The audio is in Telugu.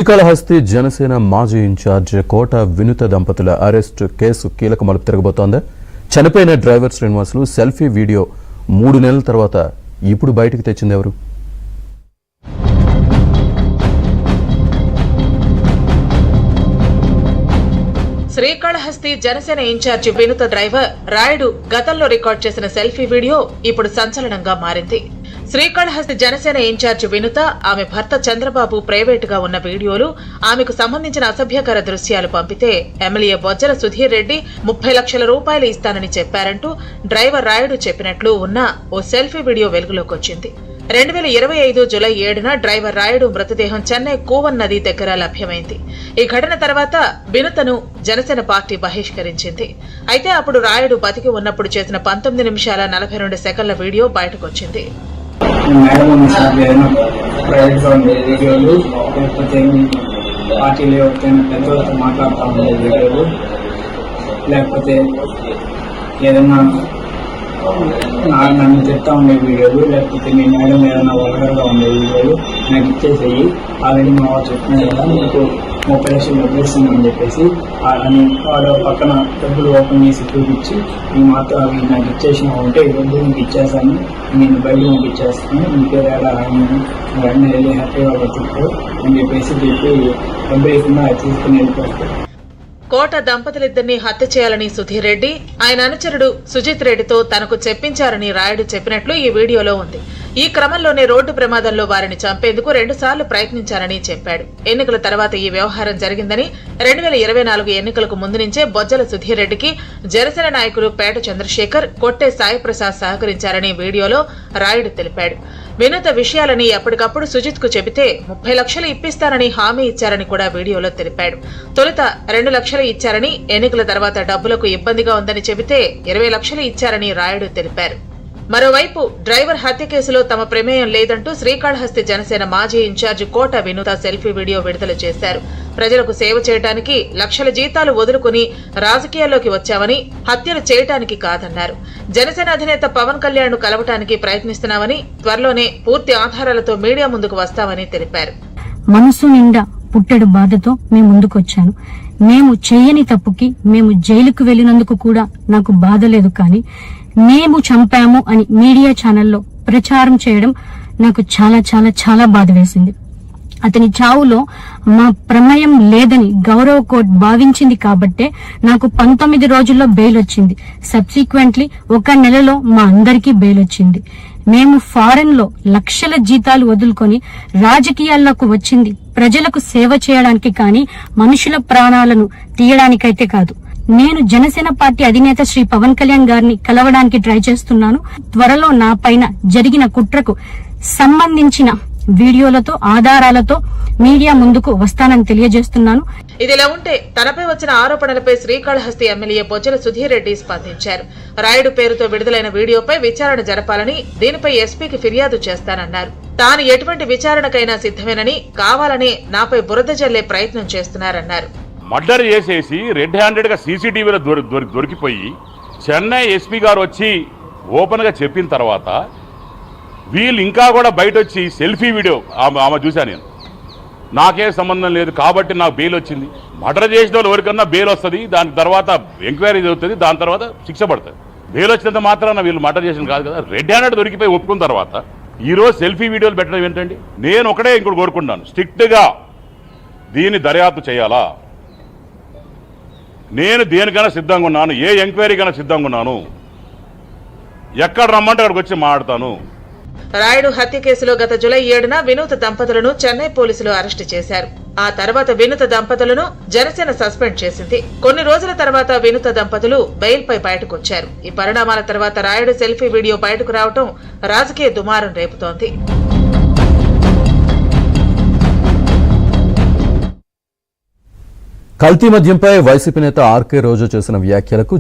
శ్రీకాళహస్తి జనసేన మాజీ ఇన్ఛార్జ్ కోట వినుత దంపతుల అరెస్ట్ కేసు కీలక మలుపు తిరగబోతోంది. చనిపోయిన డ్రైవర్ శ్రీనివాసులు సెల్ఫీ వీడియో 3 నెలల తర్వాత ఇప్పుడు బయటకు తెచ్చింది ఎవరు? శ్రీకాళహస్తి జనసేన ఇన్ఛార్జి వినుత డ్రైవర్ రాయుడు గతంలో రికార్డ్ చేసిన సెల్ఫీ వీడియో ఇప్పుడు సంచలనంగా మారింది. శ్రీకాళహస్తి జనసేన ఇన్ఛార్జి వినుత ఆమె భర్త చంద్రబాబు ప్రైవేటుగా ఉన్న వీడియోలు, ఆమెకు సంబంధించిన అసభ్యకర దృశ్యాలు పంపితే ఎమ్మెల్యే బొజ్జల సుధీర్ రెడ్డి 30 లక్షల రూపాయలు ఇస్తానని చెప్పారంటూ డ్రైవర్ రాయుడు చెప్పినట్లు ఉన్న ఓ సెల్ఫీ వీడియో వెలుగులోకి వచ్చింది. 2025 జూలై 7న డ్రైవర్ రాయుడు మృతదేహం చెన్నై కూవన్ నది దగ్గర లభ్యమైంది. ఈ ఘటన తర్వాత వినుతను జనసేన పార్టీ బహిష్కరించింది. అయితే అప్పుడు రాయుడు బతికి ఉన్నప్పుడు చేసిన 19 నిమిషాల 42 సెకన్ల వీడియో బయటకొచ్చింది. పార్టీలో ఎవరికైనా పెద్దలతో మాట్లాడుతూ ఉండే వీడియోలు, లేకపోతే ఏదైనా నన్ను చెప్తా ఉండే వీడియోలు, లేకపోతే మీ మేడం ఏదైనా వల్గర్గా ఉండే వీడియోలు నాకు ఇచ్చేసేయి, ఆల్రెడీ మా వాడు చెప్తున్నాను కదా మీకు 30 లక్షలు డబ్బులు ఇస్తున్నామని చెప్పేసి అని వాడు పక్కన డబ్బులు ఓపెన్ చేసి చూపించి ఈ మాత్రం అవి నాకు ఇచ్చేసినావు అంటే ఈ డబ్బులు నీకు ఇచ్చేస్తాను, నేను బయట మీకు ఇచ్చేస్తాను, ఇంకే వేళ వెంటనే వెళ్ళి హ్యాపీగా బతుకు అని చెప్పేసి డబ్బులు వేసుకున్నా తీసుకుని వెళ్ళిపోతాను. కోట దంపతులిద్దరినీ హత్య చేయాలని సుధీర్ రెడ్డి, ఆయన అనుచరుడు సుజిత్ రెడ్డితో తనకు చెప్పించారని రాయుడు చెప్పినట్లు ఈ వీడియోలో ఉంది. ఈ క్రమంలోనే రోడ్డు ప్రమాదంలో వారిని చంపేందుకు 2 సార్లు ప్రయత్నించారని చెప్పాడు. ఎన్నికల తర్వాత ఈ వ్యవహారం జరిగిందని, 2024 ఎన్నికలకు ముందు నుంచే బొజ్జల సుధీర్ రెడ్డికి జనసేన నాయకులు పేట చంద్రశేఖర్, కొట్టే సాయిప్రసాద్ సహకరించారని వీడియోలో రాయుడు తెలిపాడు. వినుత విషయాలని ఎప్పటికప్పుడు సుజిత్ కు చెబితే 30 లక్షలు ఇప్పిస్తానని హామీ ఇచ్చారని కూడా వీడియోలో తెలిపాడు. తొలుత 2 లక్షలు ఇచ్చారని, ఎన్నికల తర్వాత డబ్బులకు ఇబ్బందిగా ఉందని చెబితే 20 లక్షలు ఇచ్చారని రాయుడు తెలిపారు. మరోవైపు డ్రైవర్ హత్య కేసులో తమ ప్రమేయం లేదంటూ శ్రీకాళహస్తి జనసేన మాజీ ఇన్ఛార్జి కోట వినుత సెల్ఫీ వీడియో విడుదల చేశారు. ప్రజలకు సేవ చేయడానికి లక్షల జీతాలు వదులుకుని రాజకీయాల్లోకి వచ్చామని, హత్యలు చేయటానికి కాదన్నారు. జనసేన అధినేత పవన్ కళ్యాణ్ ను కలవటానికి ప్రయత్నిస్తున్నామని, త్వరలోనే పూర్తి ఆధారాలతో మీడియా ముందుకు వస్తామని తెలిపారు. మనసు నిండా పుట్టెడు బాధతో మేము ముందుకొచ్చాను. మేము చేయని తప్పుకి మేము జైలుకు వెళ్లినందుకు కూడా నాకు బాధ లేదు, కానీ మేము చంపాము అని మీడియా ఛానల్లో ప్రచారం చేయడం నాకు చాలా చాలా చాలా బాధ వేసింది. అతని చావులో మా ప్రమేయం లేదని గౌరవ కోర్టు భావించింది కాబట్టే నాకు 19 రోజుల్లో బెయిల్ వచ్చింది. సబ్సిక్వెంట్లీ 1 నెలలో మా అందరికీ బెయిల్ వచ్చింది. మేము ఫారెన్ లో లక్షల జీతాలు వదులుకొని రాజకీయాల్లోకి వచ్చింది ప్రజలకు సేవ చేయడానికి, కానీ మనుషుల ప్రాణాలను తీయడానికైతే కాదు. నేను జనసేన పార్టీ అధినేత శ్రీ పవన్ కళ్యాణ్ గారిని కలవడానికి ట్రై చేస్తున్నాను. త్వరలో నా పైన జరిగిన కుట్రకు సంబంధించిన వీడియోలతో, ఆధారాలతో మీడియా ముందుకు వస్తానని తెలియజేస్తున్నాను. ఇదిలా ఉంటే తనపై వచ్చిన ఆరోపణలపై శ్రీకాళహస్తి ఎమ్మెల్యే బొజ్జల సుధీర్ రెడ్డి స్పందించారు. రాయుడు పేరుతో విడుదలైన వీడియోపై విచారణ జరపాలని, దీనిపై ఎస్పీకి ఫిర్యాదు చేస్తానన్నారు. తాను ఎటువంటి విచారణకైనా సిద్ధమేనని, కావాలనే నాపై బురద జల్లే ప్రయత్నం చేస్తున్నారన్నారు. మర్డర్ చేసేసి రెడ్ హ్యాండెడ్గా సీసీటీవీలో దొరికిపోయి చెన్నై ఎస్పీ గారు వచ్చి ఓపెన్గా చెప్పిన తర్వాత వీళ్ళు ఇంకా కూడా బయట వచ్చి సెల్ఫీ వీడియో ఆమె చూశాను నేను, నాకే సంబంధం లేదు కాబట్టి నాకు బెయిల్ వచ్చింది. మర్డర్ చేసిన వాళ్ళు ఎవరికన్నా బెయిల్ వస్తుంది, దాని తర్వాత ఎంక్వైరీ జరుగుతుంది, దాని తర్వాత శిక్ష పడుతుంది. బెయిల్ వచ్చినంత మాత్రాన వీళ్ళు మర్డర్ చేసిన కాదు కదా. రెడ్ హ్యాండెడ్ దొరికిపోయి ఒప్పుకున్న తర్వాత ఈరోజు సెల్ఫీ వీడియోలు పెట్టడం ఏంటండి? నేను ఒకటే ఇంకోటి కోరుకుంటున్నాను, స్ట్రిక్ట్గా దీన్ని దర్యాప్తు చేయాలా. నేను దేనికైనా సిద్ధంగా ఉన్నాను, ఏ ఎంక్వైరీకైనా సిద్ధంగా ఉన్నాను, ఎక్కడ రమ్మంటే అక్కడికి వచ్చి మాట్లాడతాను. రాయుడు హత్య కేసులో గత జూలై 7న వినూత దంపతులను చెన్నై పోలీసులు అరెస్టు చేశారు. ఆ తర్వాత వినూత దంపతులను జనసేన సస్పెండ్ చేసింది. కొన్ని రోజుల తర్వాత వినూత దంపతులు బెయిల్ పై బయటకొచ్చారు. ఈ పరిణామాల తర్వాత రాయుడు సెల్ఫీ వీడియో బయటకు రావడం రాజకీయ దుమారం రేపుతోంది. కల్తీ మద్యంపై వైసీపీ నేత ఆర్కే రోజా చేసిన వ్యాఖ్యలకు